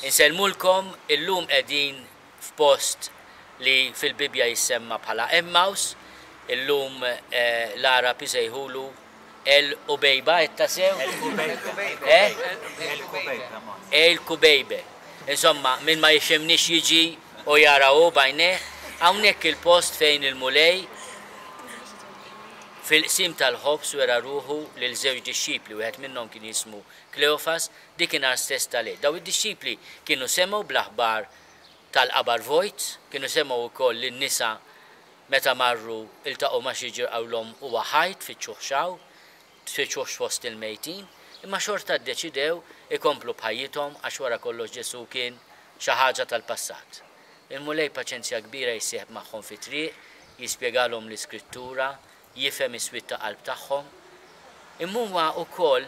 Inselmulkom illum qegħdin f'post li fil-Bibja jissemma bħala Emmaus, illum l-Arab isejħulu El-Kubejba, ittasew? El-Kubejbe. Insomma, minn ma jixemnix jiġi u jaraw bajneħ, hawnhekk il-post fejn il-mulej fil-qsim tal-ħobs wera ruħu lil żewġ dixxipli, wieħed minnhom kien jismu Kleofas, dik kien stess tal-lejl. Daw id-dixxipli kienu semgħu bl-aħbar tal-qabar vojt, kienu semgħu wkoll lin-nisa meta marru iltaqgħu ma' xi ġirqawlhom huwa ħajt fiċ-ċuħxaw, fiċ-ċuħx fost il-mejtin, imma xorta ddeċidew ikomplu bħajjithom għax wara kollox Ġesu kien xi ħaġa tal-passat. Il-mulej paċenzja kbira jsieħeb magħhom fi triq, jispjegalhom l-Iskrittura, jifhem is-swit ta' qalb tagħhom. Imma huwa wkoll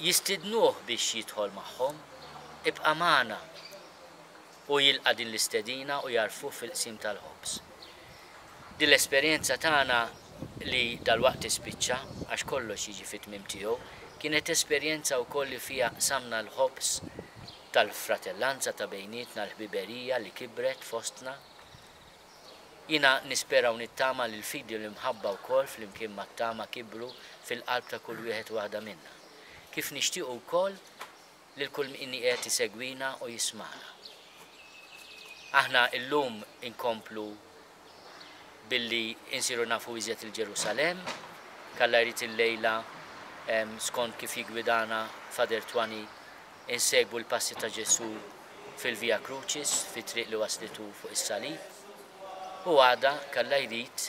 jistidnuh biex jidħol magħhom, ibqa' magħna u jilqa' din l-istedina u jarfuh fil-qsim tal-ħobs. Din l-esperjenza tagħna li dal-waqt ispiċċa għax kollox jiġi fit-tmiem tiegħu, kienet esperjenza wkoll li fiha samna l-ħobs tal-fratellanza ta' bejnietna l-ħbiberija li kibret fostna. Jina nispera u nittama li l-fidi li mħabba wkoll flimkien mat-tama kibru fil-qalb ta' kull wieħed waħda minna. Kif nixtiequ wkoll lil kull min qiegħed isegwina u jismana. Aħna llum inkomplu billi insiru nafu iżjed il-Ġerusalem, kalla jrid il-lejla skont kif jigwidana Fader Twani insegwu l-passi ta' Ġesu fil-Via Crucis, fit-triq li waslitu fuq is-salib. U għada kalla jrid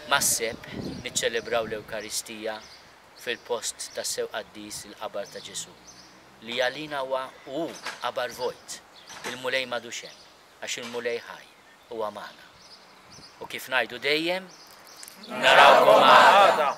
masseb niċċelebraw l-Ewkaristija fil-post ta' sew qaddis il-qabar ta' Ġesu. Li għalina huwa qabar vojt, il-mulej m'għadux hemm, għax il-mulej ħaj huwa magħna. U kif ngħidu dejjem, narawkom għada.